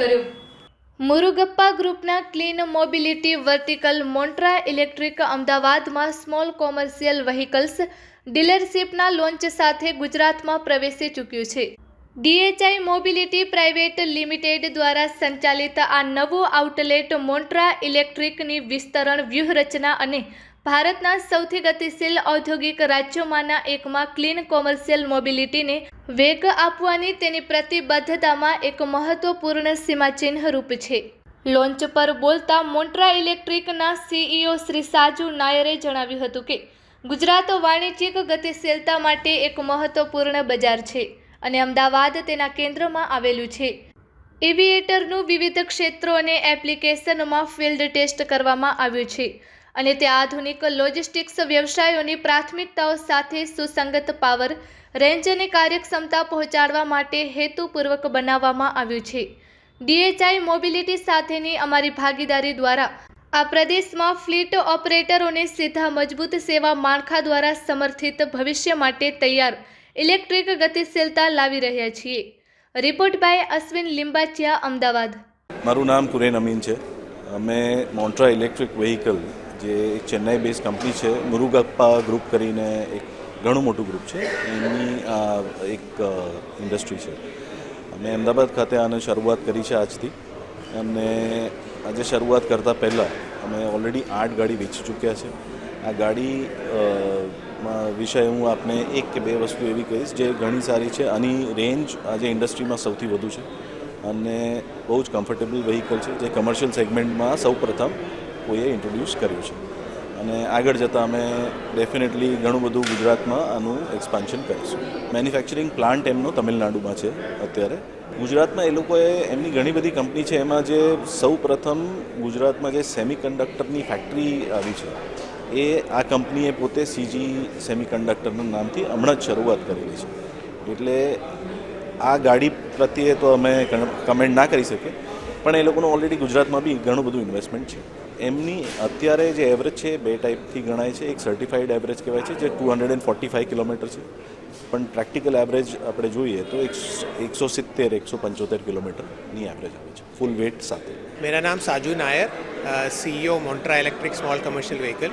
કર્યો। મુરુગપ્પા ગ્રુપના clean mobility vertical Montra electric અમદાવાદમાં સ્મોલ કોમર્શિયલ વ્હીકલ્સ ડીલરશીપના લોન્ચ સાથે ગુજરાતમાં પ્રવેશી ચૂક્યું છે। DHI મોબિલિટી પ્રાઇવેટ લિમિટેડ દ્વારા સંચાલિત આ નવું આઉટલેટ મોન્ટ્રા ઇલેક્ટ્રિકની વિસ્તરણ વ્યૂહરચના અને ભારતના સૌથી ગતિશીલ ઔદ્યોગિક રાજ્યોમાંના એકમાં ક્લીન કોમર્શિયલ મોબિલિટીને વેગ આપવાની તેની પ્રતિબદ્ધતામાં એક મહત્વપૂર્ણ સીમાચિહ્ન રૂપ છે। લોન્ચ પર બોલતા મોન્ટ્રા ઇલેક્ટ્રિકના CEO શ્રી સાજુ નાયરે જણાવ્યું હતું કે ગુજરાત વાણિજ્યિક ગતિશીલતા માટે એક મહત્વપૂર્ણ બજાર છે અને અમદાવાદ તેના કેન્દ્રમાં આવેલું છે। એવિએટરનું વિવિધ ક્ષેત્રો અને એપ્લિકેશનમાં ફિલ્ડ ટેસ્ટ કરવામાં આવ્યું છે અને તે આધુનિક લોજિસ્ટિક્સ વ્યવસાયોની પ્રાથમિકતાઓ સાથે સુસંગત પાવર રેન્જ અને કાર્યક્ષમતા પહોંચાડવા માટે હેતુપૂર્વક બનાવવામાં આવ્યું છે। DHI મોબિલિટી સાથેની અમારી ભાગીદારી દ્વારા આ પ્રદેશમાં ફ્લીટ ઓપરેટરોને સીધા મજબૂત સેવા માળખા દ્વારા સમર્થિત ભવિષ્ય માટે તૈયાર ઇલેક્ટ્રિક ગતિશીલતા લાવી રહ્યા છીએ। Report by Ashwin Limbachiya, Ahmedabad. મારું નામ કુરેન અમીન છે। અમે મોન્ટ્રા ઇલેક્ટ્રિક વ્હીકલ જે એક ચેન્નાઈ બેઝ કંપની છે, મુરુગપ્પા ગ્રુપ કરીને એક ઘણું મોટું ગ્રુપ છે, એમની એક ઇન્ડસ્ટ્રી છે। અમે અમદાવાદ ખાતે આને શરૂઆત કરી છે આજથી, અને આજે શરૂઆત કરતાં પહેલાં અમે ઓલરેડી 8 ગાડી વેચી ચૂક્યા છે। આ ગાડી વિષય હું આપને એક કે બે વસ્તુ એવી કહીશ જે ઘણી સારી છે। આની રેન્જ આજે ઇન્ડસ્ટ્રીમાં સૌથી વધુ છે અને બહુ જ કમ્ફર્ટેબલ વ્હીકલ છે, જે કમર્શિયલ સેગમેન્ટમાં સૌ પ્રથમ કોઈએ ઇન્ટ્રોડ્યુસ કર્યું છે, અને આગળ જતાં અમે ડેફિનેટલી ઘણું બધું ગુજરાતમાં આનું એક્સપાન્શન કરીશું। મેન્યુફેક્ચરિંગ પ્લાન્ટ એમનો તમિલનાડુમાં છે અત્યારે। ગુજરાતમાં એ લોકોએ એમની ઘણી બધી કંપની છે, એમાં જે સૌ પ્રથમ ગુજરાતમાં જે સેમિકન્ડક્ટરની ફેક્ટરી આવી છે એ આ કંપનીએ પોતે CG સેમિકન્ડક્ટરના નામથી હમણાં જ શરૂઆત કરેલી છે। એટલે આ ગાડી પ્રત્યે તો અમે કમેન્ટ ના કરી શકીએ, પણ એ લોકોનું ઓલરેડી ગુજરાતમાં બી ઘણું બધું ઇન્વેસ્ટમેન્ટ છે। એમની અત્યારે જે એવરેજ છે બે ટાઈપથી ગણાય છે। એક સર્ટિફાઈડ એવરેજ કહેવાય છે, જે 245 કિલોમીટર છે, પણ પ્રેક્ટિકલ એવરેજ આપણે જોઈએ તો 170-175 કિલોમીટરની એવરેજ આવે છે ફૂલ વેટ સાથે। मेरा नाम Saju Nair, CEO Montra electric small commercial vehicle.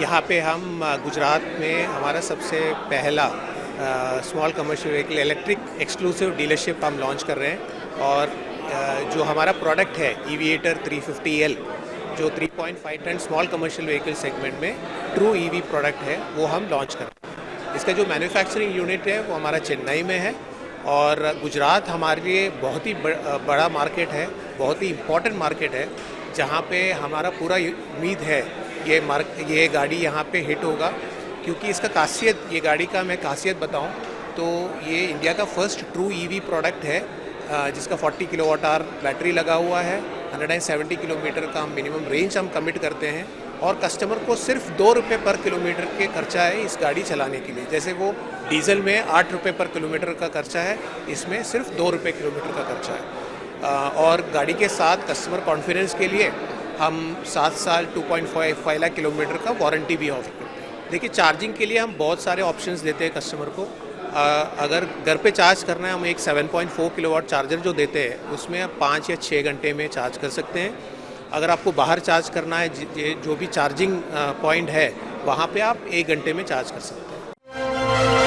यहाँ पे हम गुजरात में हमारा सबसे पहला small commercial vehicle electric exclusive dealership हम लॉन्च कर रहे हैं, और जो हमारा प्रोडक्ट है एविएटर 350L, जो 3.5 ton small commercial vehicle segment में ट्रू EV प्रोडक्ट है, वो हम लॉन्च कर रहे हैं। इसका जो मैन्युफैक्चरिंग यूनिट है वो हमारा चेन्नई में है, और गुजरात हमारे लिए बहुत ही बड़ा मार्केट है, बहुत ही इम्पोर्टेंट मार्केट है, जहाँ पे हमारा पूरा उम्मीद है ये गाड़ी यहाँ पे हिट होगा, क्योंकि इसका खासियत, ये गाड़ी का मैं खासियत बताऊँ तो ये इंडिया का फर्स्ट ट्रू EV प्रोडक्ट है, जिसका 40 किलोवाट आवर बैटरी लगा हुआ है। 170 किलोमीटर का मिनिमम रेंज हम कमिट करते हैं, और कस्टमर को सिर्फ 2 रुपये पर किलोमीटर के खर्चा है इस गाड़ी चलाने के लिए। जैसे वो डीजल में 8 रुपये पर किलोमीटर का खर्चा है, इसमें सिर्फ 2 रुपये किलोमीटर का खर्चा है। और गाड़ी के साथ कस्टमर कॉन्फिडेंस के लिए हम 7 साल 2.5 लाख किलोमीटर का वारंटी भी ऑफर करते हैं। देखिए, चार्जिंग के लिए हम बहुत सारे ऑप्शंस देते हैं कस्टमर को। अगर घर पे चार्ज करना है, हम एक 7.4 किलोवाट चार्जर जो देते हैं, उसमें आप 5 या 6 घंटे में चार्ज कर सकते हैं। अगर आपको बाहर चार्ज करना है, जो भी चार्जिंग पॉइंट है, वहाँ पे आप 1 घंटे में चार्ज कर सकते हैं।